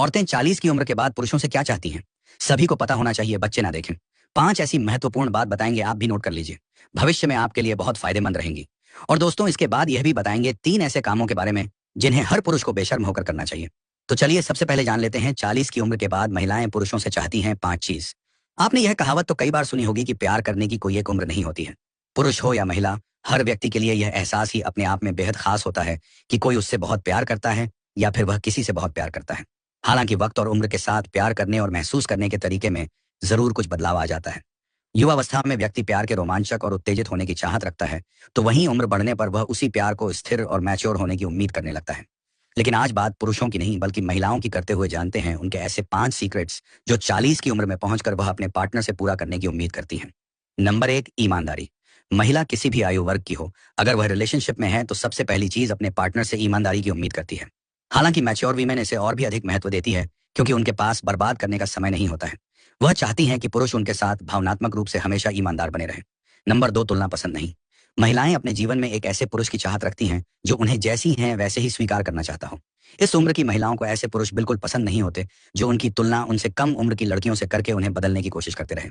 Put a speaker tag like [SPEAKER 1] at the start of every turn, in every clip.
[SPEAKER 1] औरतें 40 की उम्र के बाद पुरुषों से क्या चाहती हैं? सभी को पता होना चाहिए, बच्चे ना देखें। 5 ऐसी महत्वपूर्ण बात बताएंगे, आप भी नोट कर लीजिए। भविष्य में आपके लिए बहुत फायदेमंद रहेंगी। और दोस्तों, इसके बाद यह भी बताएंगे 3 ऐसे कामों के बारे में जिन्हें हर पुरुष को बेशर्म होकर करना चाहिए। तो चलिए सबसे पहले जान लेते हैं 40 की उम्र के बाद महिलाएं पुरुषों से चाहती हैं 5 चीज। आपने यह कहावत तो कई बार सुनी होगी कि प्यार करने की कोई एक उम्र नहीं होती है। पुरुष हो या महिला, हर व्यक्ति के लिए यह एहसास ही अपने आप में बेहद खास होता है कि कोई उससे बहुत प्यार करता है या फिर वह किसी से बहुत प्यार करता है। हालांकि वक्त और उम्र के साथ प्यार करने और महसूस करने के तरीके में जरूर कुछ बदलाव आ जाता है। युवावस्था में व्यक्ति प्यार के रोमांचक और उत्तेजित होने की चाहत रखता है, तो वहीं उम्र बढ़ने पर वह उसी प्यार को स्थिर और मैच्योर होने की उम्मीद करने लगता है। लेकिन आज बात पुरुषों की नहीं बल्कि महिलाओं की करते हुए जानते हैं उनके ऐसे 5 सीक्रेट्स जो 40 की उम्र में पहुंचकर वह अपने पार्टनर से पूरा करने की उम्मीद करती हैं। नंबर 1, ईमानदारी। महिला किसी भी आयु वर्ग की हो, अगर वह रिलेशनशिप में है तो सबसे पहली चीज अपने पार्टनर से ईमानदारी की उम्मीद करती है। हालांकि मैच्योर वीमेन इसे और भी अधिक महत्व देती है, क्योंकि उनके पास बर्बाद करने का समय नहीं होता है। वह चाहती हैं कि पुरुष उनके साथ भावनात्मक रूप से हमेशा ईमानदार बने रहे। नंबर 2, तुलना पसंद नहीं। महिलाएं अपने जीवन में एक ऐसे पुरुष की चाहत रखती हैं जो उन्हें जैसी हैं वैसे ही स्वीकार करना चाहता हो। इस उम्र की महिलाओं को ऐसे पुरुष बिल्कुल पसंद नहीं होते जो उनकी तुलना उनसे कम उम्र की लड़कियों से करके उन्हें बदलने की कोशिश करते रहे।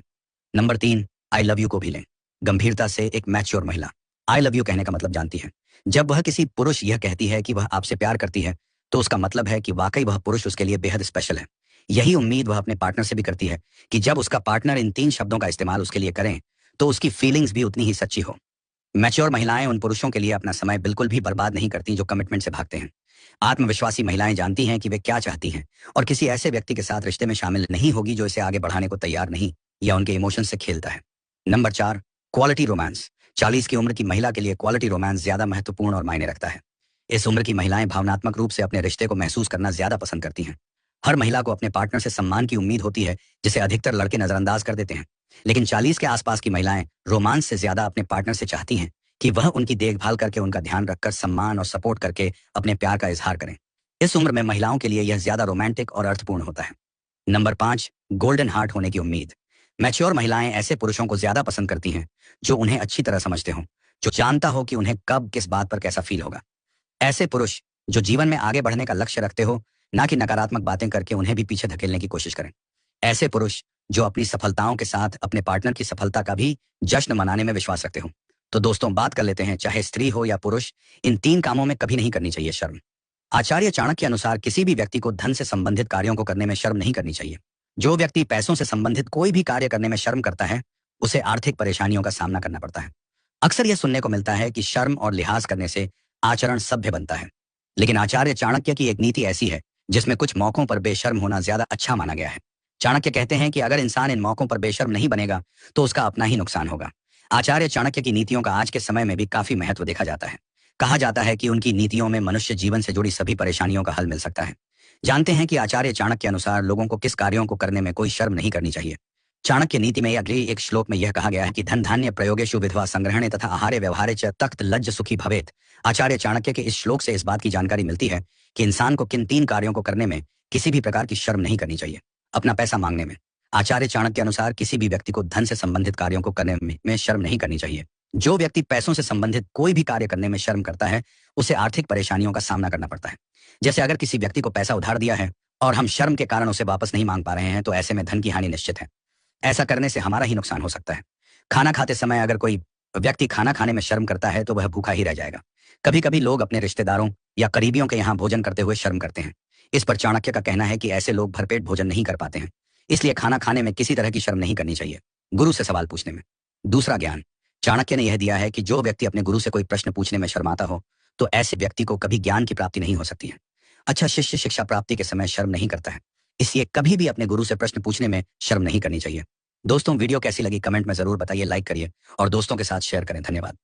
[SPEAKER 1] नंबर 3, आई लव यू को भी लें। गंभीरता से एक मैच्योर महिला आई लव यू कहने का मतलब जानती है। जब वह किसी पुरुष यह कहती है कि वह आपसे प्यार करती है, तो उसका मतलब है कि वाकई वह पुरुष उसके लिए बेहद स्पेशल है। यही उम्मीद वह अपने पार्टनर से भी करती है कि जब उसका पार्टनर इन 3 शब्दों का इस्तेमाल उसके लिए करें तो उसकी फीलिंग्स भी उतनी ही सच्ची हो। मैच्योर महिलाएं उन पुरुषों के लिए अपना समय बिल्कुल भी बर्बाद नहीं करती जो कमिटमेंट से भागते हैं। आत्मविश्वासी महिलाएं जानती हैं कि वे क्या चाहती हैं और किसी ऐसे व्यक्ति के साथ रिश्ते में शामिल नहीं होगी जो इसे आगे बढ़ाने को तैयार नहीं या उनके इमोशन से खेलता है। Number 4, quality romance. 40 की उम्र की महिला के लिए क्वालिटी रोमांस ज्यादा महत्वपूर्ण और मायने रखता है। इस उम्र की महिलाएं भावनात्मक रूप से अपने रिश्ते को महसूस करना ज्यादा पसंद करती हैं। हर महिला को अपने पार्टनर से सम्मान की उम्मीद होती है, जिसे अधिकतर लड़के नजरअंदाज कर देते हैं। लेकिन 40 के आसपास की महिलाएं रोमांस से ज्यादा अपने पार्टनर से चाहती हैं कि वह उनकी देखभाल करके, उनका ध्यान रखकर, सम्मान और सपोर्ट करके अपने प्यार का इजहार करें। इस उम्र में महिलाओं के लिए यह ज्यादा रोमांटिक और अर्थपूर्ण होता है। नंबर 5, गोल्डन हार्ट होने की उम्मीद। मैच्योर महिलाएं ऐसे पुरुषों को ज्यादा पसंद करती हैं जो उन्हें अच्छी तरह समझते हों, जो जानता हो कि उन्हें कब किस बात पर कैसा फील होगा। ऐसे पुरुष जो जीवन में आगे बढ़ने का लक्ष्य रखते हो, ना कि नकारात्मक बातें करके उन्हें भी पीछे धकेलने की कोशिश करें। ऐसे पुरुष जो अपनी सफलताओं के साथ अपने पार्टनर की सफलता का भी जश्न मनाने में विश्वास रखते हो। तो दोस्तों, बात कर लेते हैं, चाहे स्त्री हो या पुरुष, इन 3 कामों में कभी नहीं करनी चाहिए शर्म। आचार्य चाणक्य के अनुसार किसी भी व्यक्ति को धन से संबंधित कार्यों को करने में शर्म नहीं करनी चाहिए। जो व्यक्ति पैसों से संबंधित कोई भी कार्य करने में शर्म करता है, उसे आर्थिक परेशानियों का सामना करना पड़ता है। अक्सर यह सुनने को मिलता है कि शर्म और लिहाज करने से आचरण सभ्य बनता है। लेकिन आचार्य चाणक्य की एक नीति ऐसी है जिसमें कुछ मौकों पर बेशर्म होना ज्यादा अच्छा माना गया है। चाणक्य कहते हैं कि अगर इंसान इन मौकों पर बेशर्म नहीं बनेगा तो उसका अपना ही नुकसान होगा। आचार्य चाणक्य की नीतियों का आज के समय में भी काफी महत्व देखा जाता है। कहा जाता है कि उनकी नीतियों में मनुष्य जीवन से जुड़ी सभी परेशानियों का हल मिल सकता है। जानते हैं कि आचार्य चाणक्य के अनुसार लोगों को किस कार्यों को करने में कोई शर्म नहीं करनी चाहिए। चाणक्य नीति में अगले एक श्लोक में यह कहा गया है कि धन धान्य प्रयोगेषु विधवा संग्रहणे तथा आहार्य व्यवहारे च तख्त लज्ज सुखी भवेत। आचार्य चाणक्य के इस श्लोक से इस बात की जानकारी मिलती है कि इंसान को किन 3 कार्यों को करने में किसी भी प्रकार की शर्म नहीं करनी चाहिए। अपना पैसा मांगने में। आचार्य चाणक्य के अनुसार किसी भी व्यक्ति को धन से संबंधित कार्यों को करने में शर्म नहीं करनी चाहिए। जो व्यक्ति पैसों से संबंधित कोई भी कार्य करने में शर्म करता है, उसे आर्थिक परेशानियों का सामना करना पड़ता है। जैसे अगर किसी व्यक्ति को पैसा उधार दिया है और हम शर्म के कारण उसे वापस नहीं मांग पा रहे हैं, तो ऐसे में धन की हानि निश्चित है। ऐसा करने से हमारा ही नुकसान हो सकता है। खाना खाते समय अगर कोई व्यक्ति खाना खाने में शर्म करता है तो वह भूखा ही रह जाएगा। कभी कभी लोग अपने रिश्तेदारों या करीबियों के यहाँ भोजन करते हुए शर्म करते हैं। इस पर चाणक्य का कहना है कि ऐसे लोग भरपेट भोजन नहीं कर पाते हैं, इसलिए खाना खाने में किसी तरह की शर्म नहीं करनी चाहिए। गुरु से सवाल पूछने में। दूसरा, ज्ञान। चाणक्य ने यह दिया है कि जो व्यक्ति अपने गुरु से कोई प्रश्न पूछने में शर्माता हो, तो ऐसे व्यक्ति को कभी ज्ञान की प्राप्ति नहीं हो सकती है। अच्छा शिष्य शिक्षा प्राप्ति के समय शर्म नहीं करता है, इसलिए कभी भी अपने गुरु से प्रश्न पूछने में शर्म नहीं करनी चाहिए। दोस्तों, वीडियो कैसी लगी कमेंट में जरूर बताइए, लाइक करिए और दोस्तों के साथ शेयर करें। धन्यवाद।